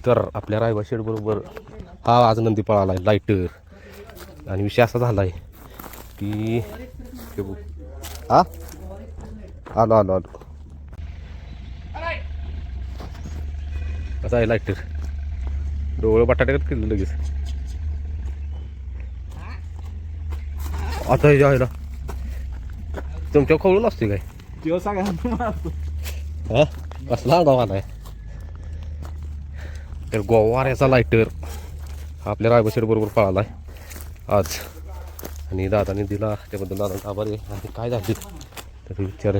तर आपल्या रायबा शेड बरोबर हा आज नंदी पळाला आहे लाईटर. आणि विषय असा झाला आहे की हा आलो आलो आलो असा आहे लाईटर. डोळं बटाट्यात केलं लगेच. आता हे जायला तुमच्या खवळून असते काय हा कसला अंगाव आलाय. तर गोवाऱ्याचा लाईटर आपल्या रायबा बरोबर पळाला आहे आज. आणि दादाने दिला त्याबद्दल दादांचा आभार आहे. आणि काय झाली तर विचार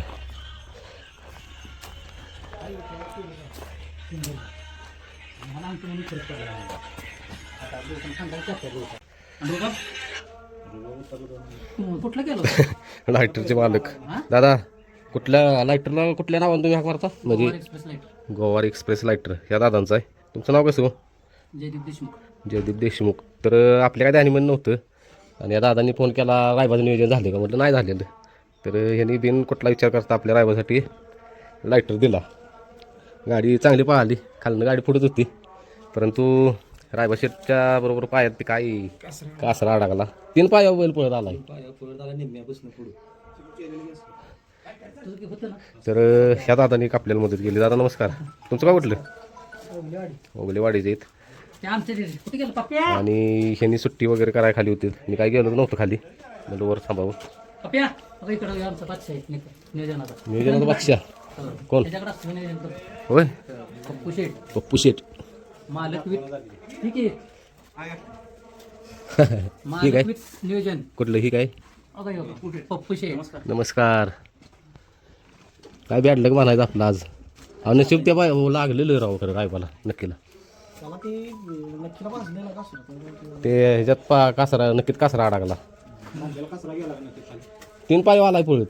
लाईटरचे मालक दादा कुठल्या लाईटरला कुठल्या नावाने तुम्ही हाक मारता म्हणजे गोवार एक्सप्रेस लाईटर या दादांचं आहे. तुमचं नाव कसं? जयदीप देशमुख. तर आपल्या काय ध्यानीमन नव्हतं आणि या दादांनी फोन केला रायबाचं नियोजन झाले का म्हटलं नाही झालेलं. तर ह्यांनी बिन कुठला विचार करता आपल्या रायबासाठी लाईटर दिला. गाडी चांगली पळाली. खालनं गाडी फुटत होती परंतु रायबा शेटच्या बरोबर पायात ते काही कासरा अडकला. 3 पायावर बैल पळत आला. तर ह्या दादांनी आपल्याला मदत केली. दादा नमस्कार. तुमचं काय कुठलं? ओगलेवाडीचे आहेत. आणि ह्यांनी सुट्टी वगैरे करायला खाली होती. मी काय गेलो नव्हतं खाली म्हणजे वर थांबावं. नियोजनाचा बादशाह कोण होय? पप्पू शेट मालक ठीक आहे. ठीक आहे. नियोजन कुठलं ही काय? पप्पू शेट नमस्कार. काय बॅडलं का म्हणायचं आपलं आज? हा नशीब त्या बाय लागलेलं राव खरं रायबाला नक्कीला. ते ह्याच्यात कासरा नक्कीच कासरा अडकला. 3 पाय आलाय पळत.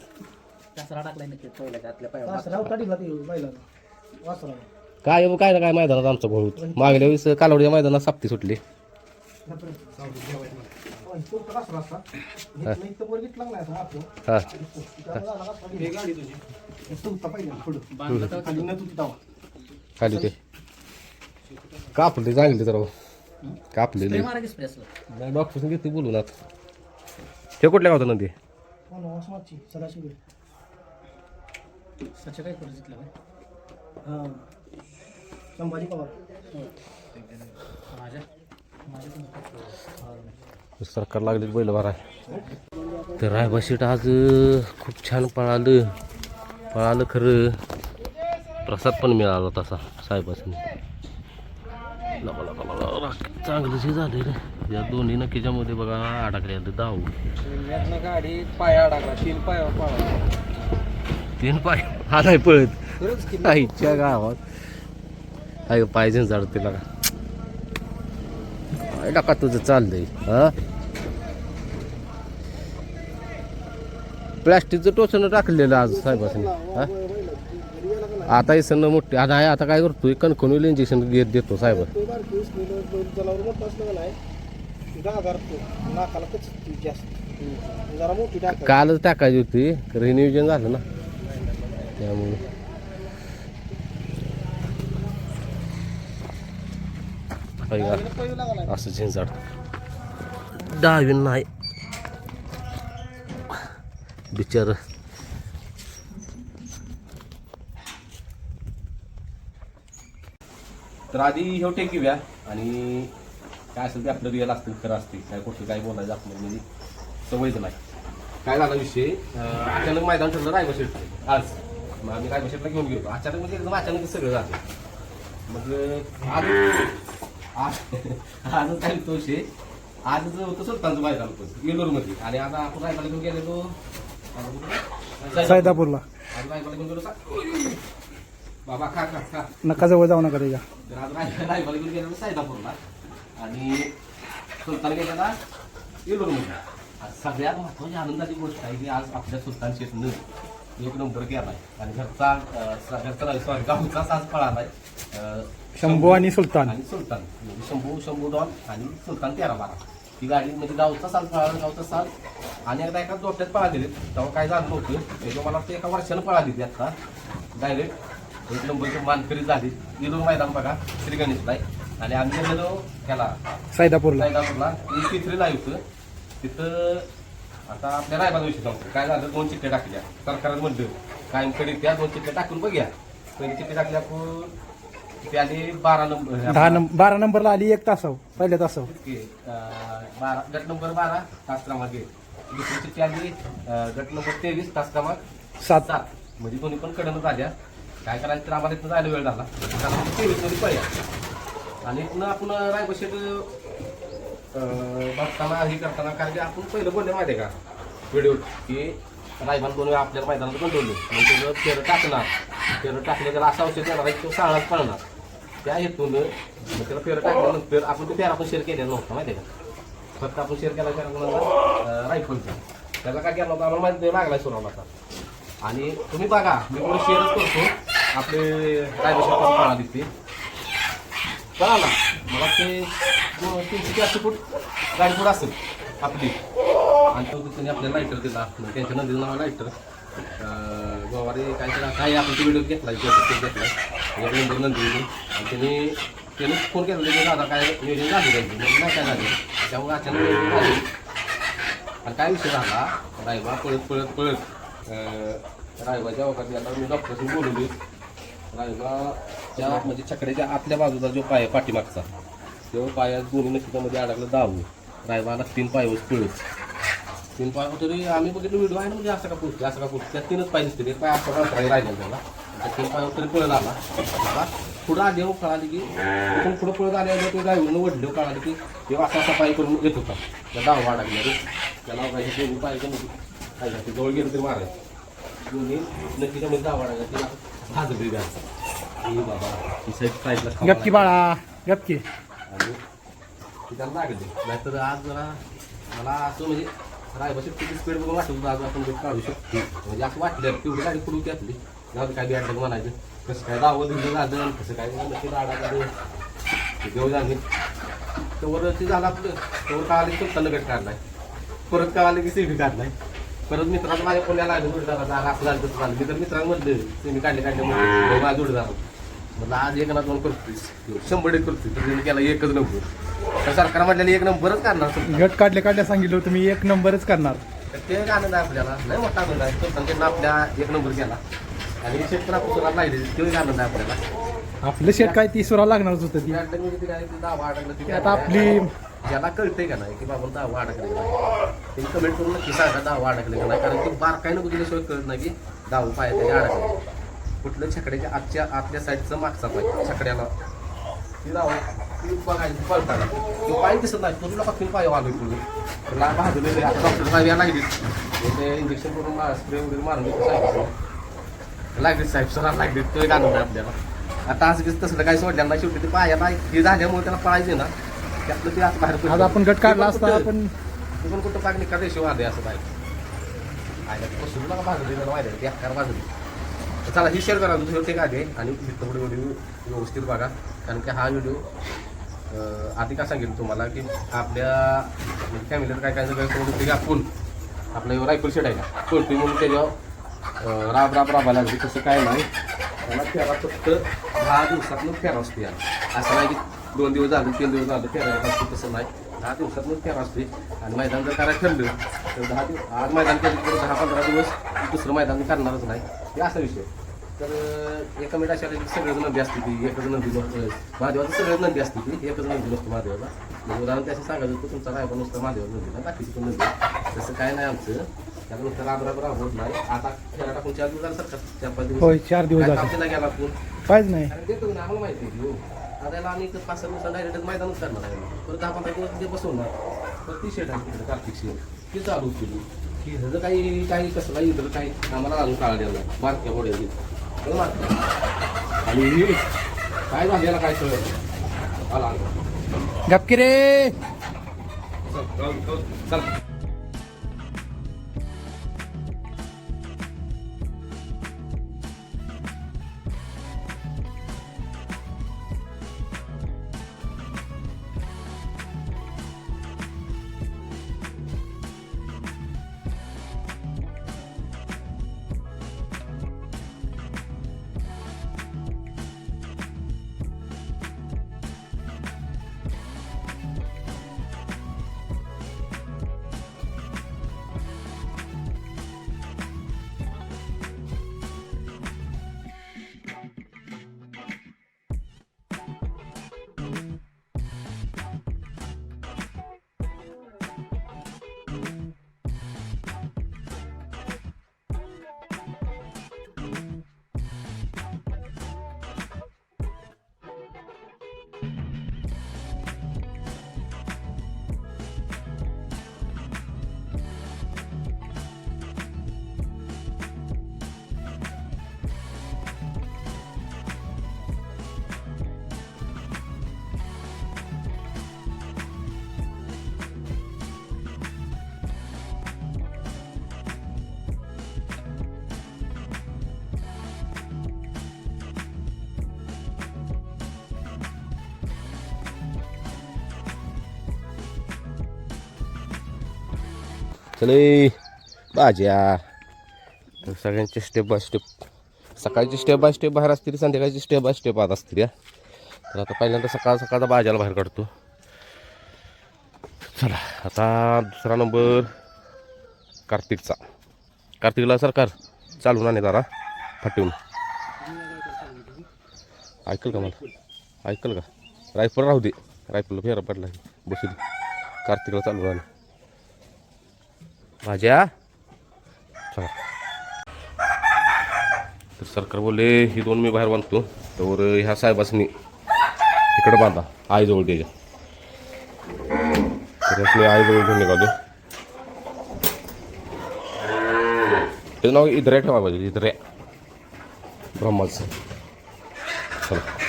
काय काय ना काय मैदानात आमचं बहुत मागल्या वेळेस कालवडीच्या मैदानात साप्ती सुटली. खाली ते कापले चांगले तर कापलेले डॉक्टर घेते बोलून. आता हे कुठल्या गावचं नंदी? सरकार लागले बैल भरा. तर रायबा शेट आज खूप छान पळालं खरं. प्रसाद पण मिळाला तसा साहेबांनी. चांगलं जे झाले रे. या दोन्ही नक्कीच्यामध्ये बघा अडकले धाव. गाडी पाया अडकला. 3 पायावर पळाला. 3 पाय आलाय पळत आईच्या गावात. काय पाहिजे झाड तिला काय टाका तुझं चाललंय. हा प्लॅस्टिकचं टोचनं टाकलेलं आज साहेबांनी. हा आता हे सण मोठे आता आहे. आता काय करतोय कणकणीला इंजेक्शन देतो साहेब. कालच टाकायची होती तर हे नियोजन झालं ना त्यामुळे. असं झिंजाड डावीन नाही बिचार. तर आधी हे टेकीव्या आणि काय असेल ते आपलं रिअल असतं खरं असते. काय कुठं काय बोलायचं आपलं म्हणजे सवयच नाही. काय झाला विषय अचानक मैदान ठरलं रायबा शेट आज. मग आम्ही रायबा शेटला घेऊन गेलो. अचानक म्हणजे एकदम अचानक सगळं झालं. मग आजच काय तो विषय आजच होतं सुलतानचं मैदान होतं येलोरमध्ये. आणि आता आपण रायबाला घेऊन गेलेलो सैदापूरला. आज रायबाला घेऊन गेलो बाबा खा खा खा नका जवळ जाऊ नका त्याच्या. तर आज रायबाला घेऊन गेलेलो सैदापूरला आणि सुलतान गेलेला येलोरमध्ये. आज सगळ्यात महत्वाची आनंदाची गोष्ट आहे की आज आपल्या सुलतान शेटनं 1 नंबर केलाय. आणि घरचा गावचा साज पळालाय. शंभू आणि सुलतान म्हणजे शंभू डॉन आणि सुलतान 13-12 ही गाडी म्हणजे गावचा साल पळाला. गावचा साल आणि एकदा एका दोट्यात पळालेले तेव्हा काय झालं नव्हतं. तेव्हा मला वाटतं 1 वर्षानं पळाली ती आता डायरेक्ट 1 नंबरची मानकरी झाली. येलो मैदान बघा श्री गणेशला आहे. आणि आम्ही गेलो त्याला सैदापूरला सैदापूरला तिसरीला होतं तिथं. आता आपल्या रायबाचा विषय सांगतो. काय झालं, 2 चिठ्ठ्या टाकल्या सरकारच म्हणलं कायम करीत त्या 2 चिठ्ठ्या टाकून बघूया. पहिली चिठ्ठी टाकली आपण ती आली 12 नंबर 12 नंबरला आली 1 तासाव पहिल्या तासाव. गट नंबर 12 तास क्रमांक 1. दुसरी चिठ्ठी आली गट नंबर 23 तास क्रमांक 7. 7. म्हणजे दोन्ही पण कडनं झाल्या. काय करायचं तर आम्हाला इथं जायला वेळ झाला. 23 मध्ये पळ्या आणि इथनं आपण रायबशेट बघताना हे करताना कारण की आपण पहिलं बोलले माहिती आहे का व्हिडिओ की रायबान 2 वेळा आपल्याला मैदानात गंडवलं. म्हणजे त्याचं फेरं टाकणार, फेरं टाकलं त्याला असं औषध देणार आहे तो साळाच पळणार. त्या हेतून मग त्याला फेरं टाकल्यानंतर आपण ते फेर शेअर केलेला नव्हता माहिती आहे का. फक्त आपण शेअर केला कोणाला रायफलचा. त्याला काय केलं होतं आम्हाला माहिती लागला सुरावला आता. आणि तुम्ही बघा मी पुढे शेअरच करतो आपले रायबशेट कसं पळा दिसते कळाला मला ते 300-400 फूट गाडी पुढे असेल आपली. आणि त्यांनी आपल्याला लायटर दिला. त्यांच्या नंदीचं नाव लायटर गोवारी काय केला काय आपण तो व्हिडिओ घेतला घेतला एक नंबर नंदी. आणि त्याने फोन केला की दादा काय नियोजन झाली त्यांची नाही काय झाली त्यामुळे अचानक नियोजन झाली. आणि काय विषय झाला रायबा पळत रायबाच्या वखत आता मी डॉक्टरशी बोलवली. रायबाच्या म्हणजे छकड्याच्या आतल्या बाजूचा जो पाय पाठीमागचा तो पाया दोन्ही नशिकामध्ये अडकलं दावून रायबाला 3 पायावर पळत 3 पाय तरी आम्ही बघितलं व्हिडिओ आहे ना म्हणजे असं का पुढचे त्या 3च पाय दिसते. एक पाय असं राहिला त्याला त्या 3 पायावर तरी पळत आला. मला पुढं आले कळाली की पुढं पळत आल्यावर ते ड्रायव्हरनं वडलं कळालं की तेव्हा असा पाय करून येत होता त्या दावा अडकल्या त्याला दोन्ही पाय काय जवळ गेलं तरी मारायचं दोन्ही नक्कीच्यामध्ये दावा अडकला तिला भाजली द्यायचा बाबा ही साईड साईडला गपकी बाळा गपकी. आणि त्याला लागले नाहीतर आज जरा मला असं म्हणजे रायबाशीत किती स्पीड बघून वाटत होतं आज आपण काढू शकतो. म्हणजे असं वाटलं तेवढी गाडी पुढे आपली जाऊ काय बियाडलं म्हणायचं कसं काय दावं दिलं झालं कसं काय नक्की राडा देव झाले तेवढं ते झालं आपलं तेवढं काळाले सुलतान गट काढलाय. परत काळाले की सेमी काढलाय. परत मित्राचं माझ्या पुण्याला आले जोडीदाराचा असं झालं तसं झालं. मी तर मित्रांमधले सेमी काढले म्हणजे माझ्या जोडीदार म्हटलं आज 1 ना 2 करतोस 100 करतोय तर त्याने केला 1च नंबर. तर सरकार म्हटल्याने 1 नंबरच करणार गट काढल्या सांगितलं होतं मी 1 नंबरच करणार. तर ते एक आनंद आहे आपल्याला नाही मोठा आनंद आहे. तर त्यांना आपल्या 1 नंबर केला आणि शेत पण आपण सुरात लागले तो एक आनंद आहे आपल्याला. आपलं शेट काय 30 वर लागणारच होतं ती. दावा अडकलं ती आता आपली ज्याला कळतंय का नाही की बाबा दावा अडकले का नाही ते कमेंट करून नक्की सांगा दावा अडकले का नाही. कारण की बारकाईनं बघितल्याशिवाय कळत नाही की दावा पाय त्याच्या अडकले कुठलं छकड्याच्या आतल्या साईडचं मागचा पाय छकड्याला ती दावा ती बघायची पळताना तो पाय दिसत नाही तो तुला पक्की पाय आलो पुढे तुला भाजलेले आता डॉक्टर साहेब या लागली ते इंजेक्शन करून स्प्रे वगैरे मारून लागले साहेब सरांना लागले तो एक आनंद आहे आपल्याला. आता असं तसलं काही सोडल्यानं नाही शेवटी ते पायाला हे झाल्यामुळे त्याला पळायचे ना त्यातलं ते असं बाहेर आज आपण गट काढला असता आपण पण कुठं पाकणी का रेशो आले असं बाहेर आयला पशु नका भाजली त्याला माहिती आहे ते अकार भाजली. चला ही शेअर करा व्हिडिओ ठीक आहे आणि व्हिडिओ व्यवस्थित बघा कारण की हा व्हिडिओ आधी का सांगेल तुम्हाला की आपल्या फॅमिलीत काय काय सगळं सोडून आपण आपलं रायफल शेड आहे का सोडतोय म्हणून त्याच्यावर राबायला लागली तसं काय नाही. त्याला फेरा फक्त 10 दिवसातून फेरा असते असं नाही की 2 दिवस झाले 3 दिवस झाले फेरायला असते तसं नाही. 10 दिवसातून फेरा असते आणि मैदान जर करायला ठरलं तर 10 दिवस आज मैदान केलं तर 10-15 दिवस दुसरं मैदान करणारच नाही हे असा विषय. तर एका मिनिट अशा सगळेच नंदी असते ती एकच नंदी नसतं महादेवाचं सगळेच नंदी असते ती एकच नंदी नसतो महादेवाला. म्हणजे उदाहरण त्याचं सांगायचं तर तुमचा रायबा नुसतं महादेवा नंदी नाही बाकीची पण नंदी तसं काय नाही आमचं त्याला नुसतं राब होत नाही. आता खेळा टाकून 4 दिवस झालं सरकार 4-5 दिवस होय 4 दिवस झाले आपल्याला गेला आपण काहीच नाही. कारण देतो ना आम्हाला माहिती आहे हो आता आम्ही 5-6 दिवसांना डायरेक्ट मैदानच करणार आहे परत 10-15 दिवस ते बसवणार तर ती शेट आहे तिकडे कार्तिक शेट ती चालू केली की ह्याचं काही कसं काही इतर काही आम्हाला अजून काळा द्यायला बारक्या मोड्या आणि काय झालं याला काय सगळं आला गपकी रे चल चले भाज्या. तर सगळ्यांचे स्टेप बाय स्टेप, सकाळची स्टेप बाय स्टेप बाहेर असतील, संध्याकाळची स्टेप बाय स्टेप आत असतील या. तर आता पहिल्यांदा सकाळचा भाज्याला बाहेर काढतो. चला आता दुसरा नंबर कार्तिकचा. कार्तिकला सरकार चालून आणि जरा फाटून ऐकल का मला, ऐकल का? रायफल राहू दे, रायफलला फेरा पडला बसू दे. कार्तिकला चालू आणि भाज्या. चला तर सरकार बोलले ही 2 मी बाहेर बांधतो, तर ह्या साहेबासनी इकडं बांधा आईजवळ त्याच्या. तर मी आईजवळ घेऊन निघालो. त्याचं नाव इद्र्या ठेवा पाहिजे, इद्र्या ब्रह्माचं. चला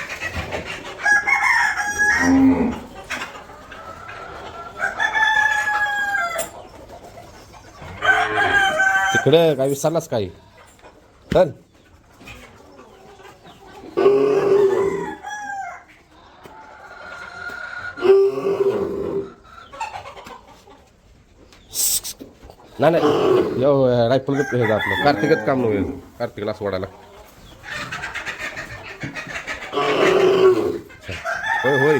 तिकडे काय विसरलास काय? चल नाही रायफल हे आपलं कार्तिकच काम नव्हे, कार्तिकला असं वाढायला. होय होय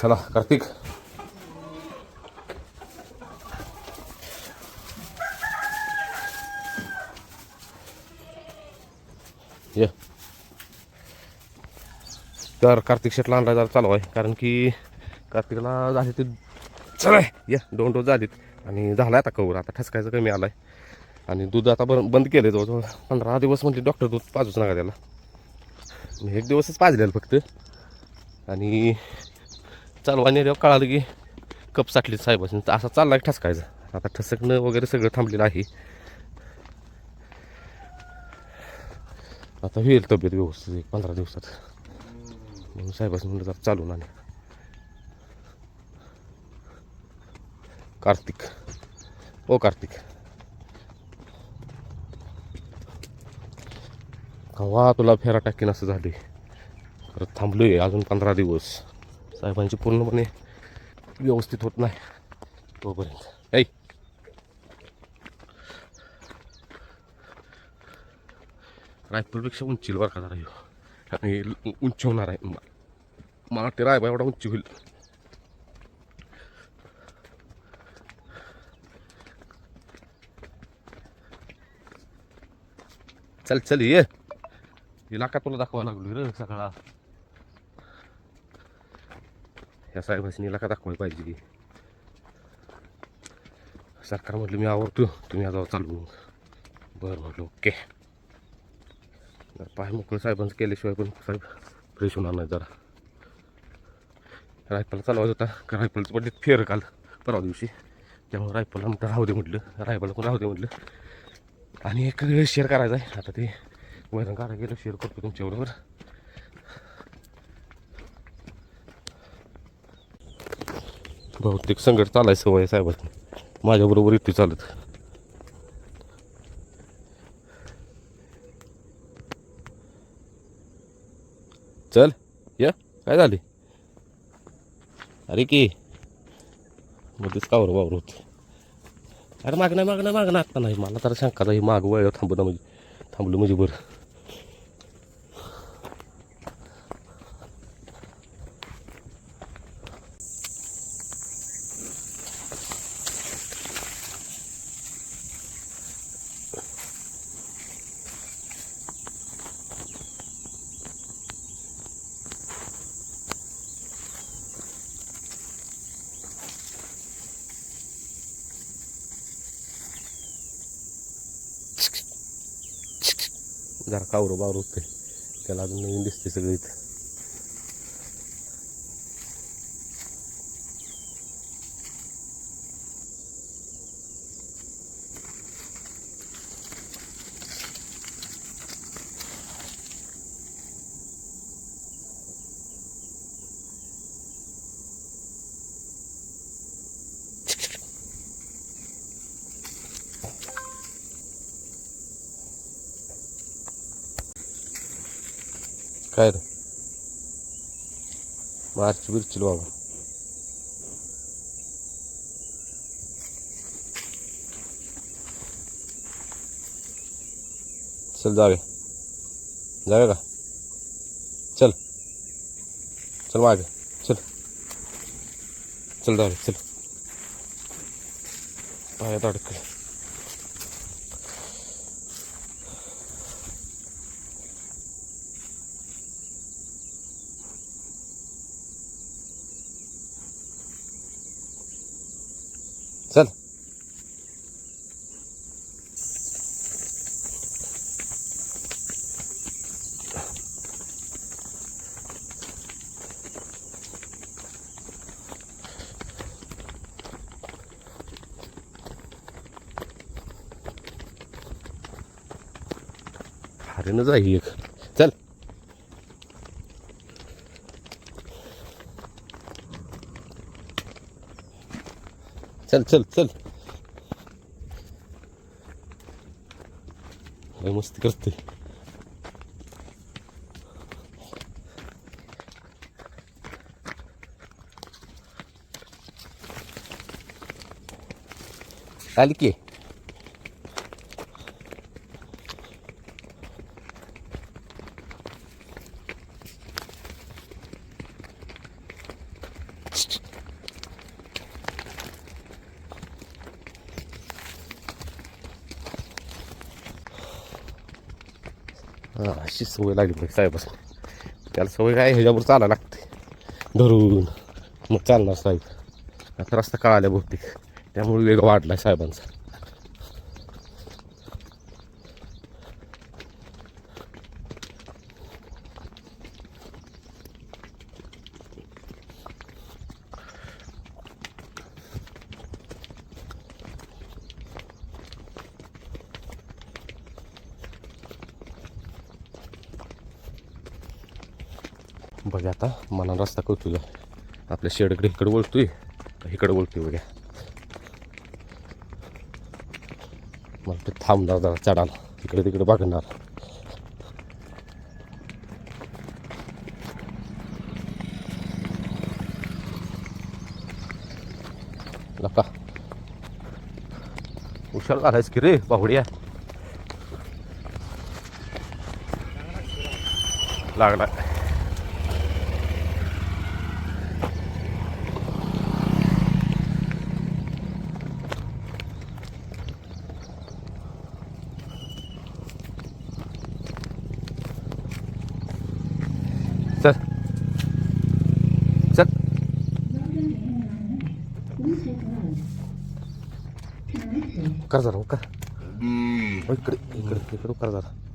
चला कार्तिक. ये तर कार्तिक शेटला आणला जरा चालू आहे, कारण की कार्तिकला झाले ते चला या 2 डोस झालीत आणि झाला आता कवर. आता ठसकायचं कमी आलाय आणि दूध आता बंद केलं. जवळजवळ 15 दिवस म्हणजे डॉक्टर दूध पाजूच नका त्याला. मी 1 दिवसच पाजलेलं फक्त. आणि चालवा नेल्यावर कळालं की कप साठली साहेबांनी. असा चालला की ठसकायचं. आता ठसकणं वगैरे सगळं थांबलेलं आहे. आता होईल तब्येत व्यवस्थित 15 दिवसात. म्हणून साहेबांनी म्हणलं जरा चालून आणि कार्तिक ओ कार्तिक कवा तुला फेरा टाकीन असं झाले. परत थांबलोय अजून 15 दिवस. साहेबांची पूर्णपणे व्यवस्थित होत नाही तोपर्यंत. ऐ रायफलपेक्षा उंचील बरं का जरा आणि उंची होणार आहे. मला ते रायबा एवढा उंची होईल. चल चल ये इलाका तुला दाखवायला लागलो रे सगळा. ह्या साहेबांनी इलाका दाखवायला पाहिजे. सरकार म्हटलं मी आवडतो, तुम्ही आज चालू. बरं म्हटलं ओके. पाय मोकळं साहेबांचं केल्याशिवाय पण साहेब फ्रेश होणार नाही. जरा रायफल चालवायचं होता का रायफलचं पडले फेर काल परवा दिवशी. त्यामुळे रायफलला म्हटलं राहू दे म्हटलं, रायफलला पण राहू दे म्हटलं. आणि एक शेअर करायचा आहे. आता ते वैरण काढायला गेलं शेअर करतो तुमच्याबरोबर. बहुतेक संकट चालायचं सवय साहेबांनी माझ्याबरोबर इथे चालत. चल या काय झाले अरे की मध्येच कावर वावर होत. अरे मागणं आत्ता नाही. मला तर शंका ही माग वळ थांबलं म्हणजे बरं. जरा कावरं बावर होते त्याला अजून नवीन दिसते सगळं इथं. काय रे मार्च बिरचिल बाबा. चल जाऊया का चल चल मागे चल चल जाऊया चल पायात अडकले चल हरेनं जाई एक चल चल चल चल लय मस्ती करते आली की अशी सवय लागली साहेबास त्याला सवय काय ह्याच्यावर चालायला लागते धरून मग चालणार साहेब आता रस्ता कळाल्या बहुतेक त्यामुळे वेग वाढला साहेबांचा बघा आता मला रस्ता कळतोय आपल्या शेडकडे इकडे बोलतोय इकडे बोलतोय बघा मला ते थांबणार जरा चढाल इकडे तिकडे बघणार लका हुशार झालायस की रे बाहुड्या लागला चल चल कर जरा कर इकडे इकडे इकडे कर जरा